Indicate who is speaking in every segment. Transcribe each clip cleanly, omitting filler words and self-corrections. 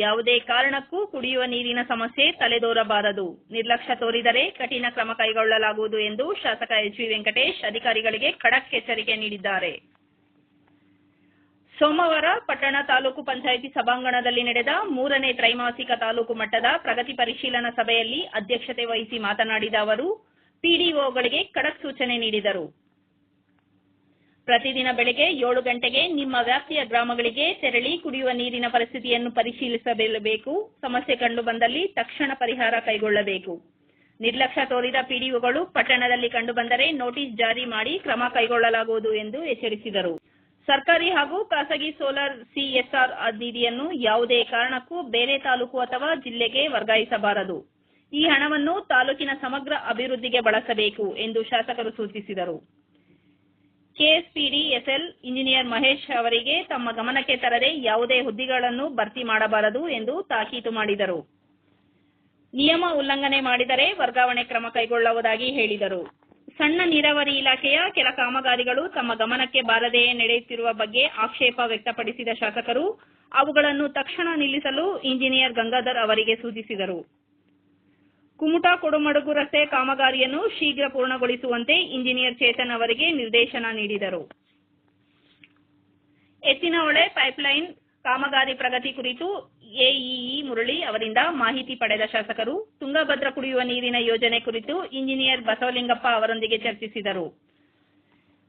Speaker 1: ಯಾವುದೇ ಕಾರಣಕ್ಕೂ ಕುಡಿಯುವ ನೀರಿನ ಸಮಸ್ಯೆ ತಲೆದೋರಬಾರದು. ನಿರ್ಲಕ್ಷ್ಯ ತೋರಿದರೆ ಕಠಿಣ ಕ್ರಮ ಕೈಗೊಳ್ಳಲಾಗುವುದು ಎಂದು ಶಾಸಕ ಎಚ್ ವಿ ವೆಂಕಟೇಶ್ ಅಧಿಕಾರಿಗಳಿಗೆ ಖಡಕ್ ಎಚ್ಚರಿಕೆ ನೀಡಿದ್ದಾರೆ. ಸೋಮವಾರ ಪಟ್ಟಣ ತಾಲೂಕು ಪಂಚಾಯಿತಿ ಸಭಾಂಗಣದಲ್ಲಿ ನಡೆದ 3ನೇ ತ್ರೈಮಾಸಿಕ ತಾಲೂಕು ಮಟ್ಟದ ಪ್ರಗತಿ ಪರಿಶೀಲನಾ ಸಭೆಯಲ್ಲಿ ಅಧ್ಯಕ್ಷತೆ ವಹಿಸಿ ಮಾತನಾಡಿದ ಅವರು ಪಿಡಿಒಗಳಿಗೆ ಖಡಕ್ ಸೂಚನೆ ನೀಡಿದರು. ಪ್ರತಿದಿನ ಬೆಳಗ್ಗೆ 7 ಗಂಟೆಗೆ ನಿಮ್ಮ ವ್ಯಾಪ್ತಿಯ ಗ್ರಾಮಗಳಿಗೆ ತೆರಳಿ ಕುಡಿಯುವ ನೀರಿನ ಪರಿಸ್ಥಿತಿಯನ್ನು ಪರಿಶೀಲಿಸಬೇಕು. ಸಮಸ್ಯೆ ಕಂಡು ಬಂದಲ್ಲಿ ತಕ್ಷಣ ಪರಿಹಾರ ಕೈಗೊಳ್ಳಬೇಕು. ನಿರ್ಲಕ್ಷ್ಯ ತೋರಿದ ಪಿಡಿಒಗಳು ಪಟ್ಟಣದಲ್ಲಿ ಕಂಡುಬಂದರೆ ನೋಟಿಸ್ ಜಾರಿ ಮಾಡಿ ಕ್ರಮ ಕೈಗೊಳ್ಳಲಾಗುವುದು ಎಂದು ಎಚ್ಚರಿಸಿದರು. ಸರ್ಕಾರಿ ಹಾಗೂ ಖಾಸಗಿ ಸೋಲಾರ್ ಸಿಎಸ್ಆರ್ ನಿಧಿಯನ್ನು ಯಾವುದೇ ಕಾರಣಕ್ಕೂ ಬೇರೆ ತಾಲೂಕು ಅಥವಾ ಜಿಲ್ಲೆಗೆ ವರ್ಗಾಯಿಸಬಾರದು. ಈ ಹಣವನ್ನು ತಾಲೂಕಿನ ಸಮಗ್ರ ಅಭಿವೃದ್ಧಿಗೆ ಬಳಸಬೇಕು ಎಂದು ಶಾಸಕರು ಸೂಚಿಸಿದರು. ಕೆಎಸ್ಪಿಡಿಎಸ್ಎಲ್ ಇಂಜಿನಿಯರ್ ಮಹೇಶ್ ಅವರಿಗೆ ತಮ್ಮ ಗಮನಕ್ಕೆ ತರದೆ ಯಾವುದೇ ಹುದ್ದೆಗಳನ್ನು ಭರ್ತಿ ಮಾಡಬಾರದು ಎಂದು ತಾಕೀತು ಮಾಡಿದರು. ನಿಯಮ ಉಲ್ಲಂಘನೆ ಮಾಡಿದರೆ ವರ್ಗಾವಣೆ ಕ್ರಮ ಕೈಗೊಳ್ಳುವುದಾಗಿ ಹೇಳಿದರು. ಸಣ್ಣ ನೀರಾವರಿ ಇಲಾಖೆಯ ಕೆಲ ಕಾಮಗಾರಿಗಳು ತಮ್ಮ ಗಮನಕ್ಕೆ ಬಾರದೆಯೇ ನಡೆಯುತ್ತಿರುವ ಬಗ್ಗೆ ಆಕ್ಷೇಪ ವ್ಯಕ್ತಪಡಿಸಿದ ಶಾಸಕರು ಅವುಗಳನ್ನು ತಕ್ಷಣ ನಿಲ್ಲಿಸಲು ಇಂಜಿನಿಯರ್ ಗಂಗಾಧರ್ ಅವರಿಗೆ ಸೂಚಿಸಿದರು. ಕುಮಟಾ ಕೊಡಮಡುಗು ರಸ್ತೆ ಕಾಮಗಾರಿಯನ್ನು ಶೀಘ್ರ ಪೂರ್ಣಗೊಳಿಸುವಂತೆ ಇಂಜಿನಿಯರ್ ಚೇತನ್ ಅವರಿಗೆ ನಿರ್ದೇಶನ ನೀಡಿದರು. ಎತ್ತಿನಹೊಳೆ ಪೈಪ್ಲೈನ್ ಕಾಮಗಾರಿ ಪ್ರಗತಿ ಕುರಿತು ಎಇಇ ಮುರಳಿ ಅವರಿಂದ ಮಾಹಿತಿ ಪಡೆದ ಶಾಸಕರು ತುಂಗಭದ್ರಾ ಕುಡಿಯುವ ನೀರಿನ ಯೋಜನೆ ಕುರಿತು ಇಂಜಿನಿಯರ್ ಬಸವಲಿಂಗಪ್ಪ ಅವರೊಂದಿಗೆ ಚರ್ಚಿಸಿದರು.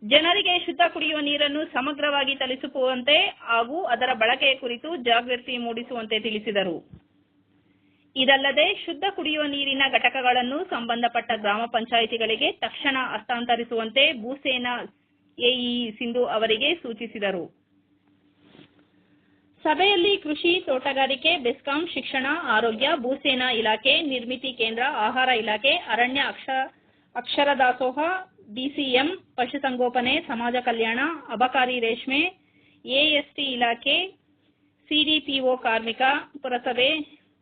Speaker 1: ಜನರಿಗೆ ಶುದ್ಧ ಕುಡಿಯುವ ನೀರನ್ನು ಸಮಗ್ರವಾಗಿ ತಲುಪಿಸುವಂತೆ ಹಾಗೂ ಅದರ ಬಳಕೆಯ ಕುರಿತು ಜಾಗೃತಿ ಮೂಡಿಸುವಂತೆ ತಿಳಿಸಿದರು. ಇದಲ್ಲದೆ ಶುದ್ಧ ಕುಡಿಯುವ ನೀರಿನ ಘಟಕಗಳನ್ನು ಸಂಬಂಧಪಟ್ಟ ಗ್ರಾಮ ಪಂಚಾಯಿತಿಗಳಿಗೆ ತಕ್ಷಣ ಹಸ್ತಾಂತರಿಸುವಂತೆ ಭೂಸೇನಾ ಎಇಇ ಸಿಂಧು ಅವರಿಗೆ ಸೂಚಿಸಿದರು. ಸಭೆಯಲ್ಲಿ ಕೃಷಿ, ತೋಟಗಾರಿಕೆ, ಬೆಸ್ಕಾಂ, ಶಿಕ್ಷಣ, ಆರೋಗ್ಯ, ಭೂಸೇನಾ ಇಲಾಖೆ, ನಿರ್ಮಿತಿ ಕೇಂದ್ರ, ಆಹಾರ ಇಲಾಖೆ, ಅರಣ್ಯ, ಅಕ್ಷರ ದಾಸೋಹ, ಡಿಸಿಎಂ, ಪಶುಸಂಗೋಪನೆ, ಸಮಾಜ ಕಲ್ಯಾಣ, ಅಬಕಾರಿ, ರೇಷ್ಮೆ, ಎಎಸ್ಟಿ ಇಲಾಖೆ, ಸಿಡಿಪಿಒ, ಕಾರ್ಮಿಕ, ಪುರಸಭೆ,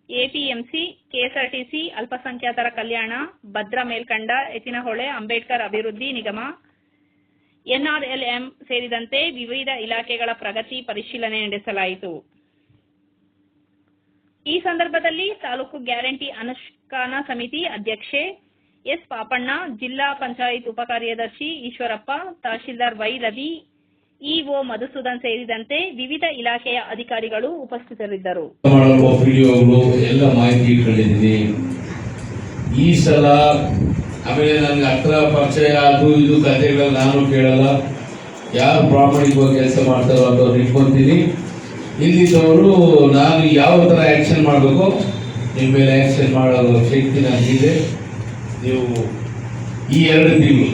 Speaker 1: ಎಪಿಎಂಸಿ, ಕೆಎಸ್ಆರ್ಟಿಸಿ, ಅಲ್ಪಸಂಖ್ಯಾತರ ಕಲ್ಯಾಣ, ಭದ್ರಾ ಮೇಲ್ಕಂಡ, ಎತ್ತಿನಹೊಳೆ, ಅಂಬೇಡ್ಕರ್ ಅಭಿವೃದ್ಧಿ ನಿಗಮ, ಎನ್ಆರ್ಎಲ್ಎಂ ಸೇರಿದಂತೆ ವಿವಿಧ ಇಲಾಖೆಗಳ ಪ್ರಗತಿ ಪರಿಶೀಲನೆ ನಡೆಸಲಾಯಿತು. ಈ ಸಂದರ್ಭದಲ್ಲಿ ತಾಲೂಕು ಗ್ಯಾರಂಟಿ ಅನುಷ್ಠಾನ ಸಮಿತಿ ಅಧ್ಯಕ್ಷೆ ಎಸ್ ಪಾಪಣ್ಣ, ಜಿಲ್ಲಾ ಪಂಚಾಯತ್ ಉಪಕಾರ್ಯದರ್ಶಿ ಈಶ್ವರಪ್ಪ, ತಹಶೀಲ್ದಾರ್ ವೈ ರವಿ, ಇಒ ಮಧುಸೂದನ್ ಸೇರಿದಂತೆ ವಿವಿಧ ಇಲಾಖೆಯ ಅಧಿಕಾರಿಗಳು ಉಪಸ್ಥಿತರಿದ್ದರು.
Speaker 2: ಎಲ್ಲ ಮಾಹಿತಿ ಇಟ್ಕೊಂಡಿದ್ದೀನಿ. ಈ ಸಲ ಆಮೇಲೆ ನನಗೆ ಹತ್ರ ಪರಿಚಯ ಅದು ಇದು ಕಥೆಗಳು ನಾನು ಕೇಳಲ್ಲ. ಯಾರು ಪ್ರಾಮಾಣಿಕವಾಗಿ ಕೆಲಸ ಮಾಡ್ತಾರೋ ಅಂತ ಇಟ್ಕೊತೀನಿ. ಇಲ್ಲಿದ್ದವರು ನಾನು ಯಾವ ಥರ ಆ್ಯಕ್ಷನ್ ಮಾಡಬೇಕು ನಿಮ್ಮ ಮೇಲೆ ಆ್ಯಕ್ಷನ್ ಮಾಡೋ ಶಕ್ತಿ ನನಗಿದೆ. ನೀವು ಈ 2 ತಿಂಗಳು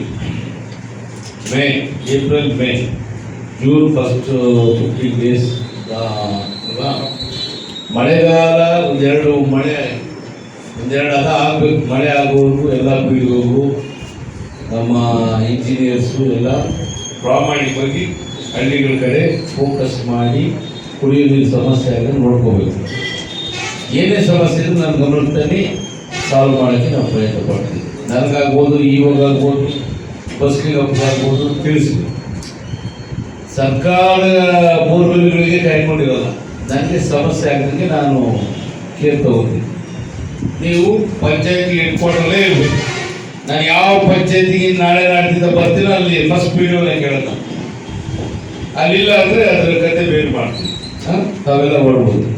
Speaker 2: April May June first 15 days ಮಳೆಗಾಲ ಒಂದೆರಡು ಅದ ಆಗಬೇಕು. ಮಳೆ ಆಗೋವರೆಗೂ ಎಲ್ಲ ಬೀಳೋರು ನಮ್ಮ ಇಂಜಿನಿಯರ್ಸು ಎಲ್ಲ ಪ್ರಾಮಾಣಿಕವಾಗಿ ಹಳ್ಳಿಗಳ ಕಡೆ ಫೋಕಸ್ ಮಾಡಿ ಕುಡಿಯೋ ನೀರು ಸಮಸ್ಯೆ ಆಗ ನೋಡ್ಕೋಬೇಕು. ಏನೇ ಸಮಸ್ಯೆ ಇದ್ರೂ ನನ್ನ ಗಮನದಲ್ಲಿ ಸಾಲ್ವ್ ಮಾಡೋಕ್ಕೆ ನಾವು ಪ್ರಯತ್ನ ಪಡ್ತೀವಿ. ನನಗಾಗ್ಬೋದು, ಇವಾಗಾಗ್ಬೋದು, ಬಸ್ಲಿಗಾಗ್ಬೋದು ತಿಳಿಸ್ಬೇಕು. ಸರ್ಕಾರ ಬೋರ್ವೆಲ್ಗಳಿಗೆ ಕಾಯ್ಕೊಂಡಿರೋಲ್ಲ. ನನಗೆ ಸಮಸ್ಯೆ ಆಗದಂಗೆ ನಾನು ಕೇರ್ ತಗೋತೀನಿ. ನೀವು ಪಂಚಾಯತಿಗೆ ಇಟ್ಕೊಂಡಲ್ಲೇ ಇರಬೇಕು. ನಾನು ಯಾವ ಪಂಚಾಯತಿಗೆ ನಾಳೆ ನಾಡ್ತಿದ್ದ ಬರ್ತೀನೋ ಅಲ್ಲಿ ಫಸ್ಟ್ ವಿಡಿಯೋನೇ ಕೇಳೋದು. ಅಲ್ಲಿಲ್ಲ ಅಂದರೆ ಅದರ ಕತೆ ಬೇರೆ ಮಾಡ್ತೀನಿ. ತಾವೆಲ್ಲ ಓಡ್ಬೋದು.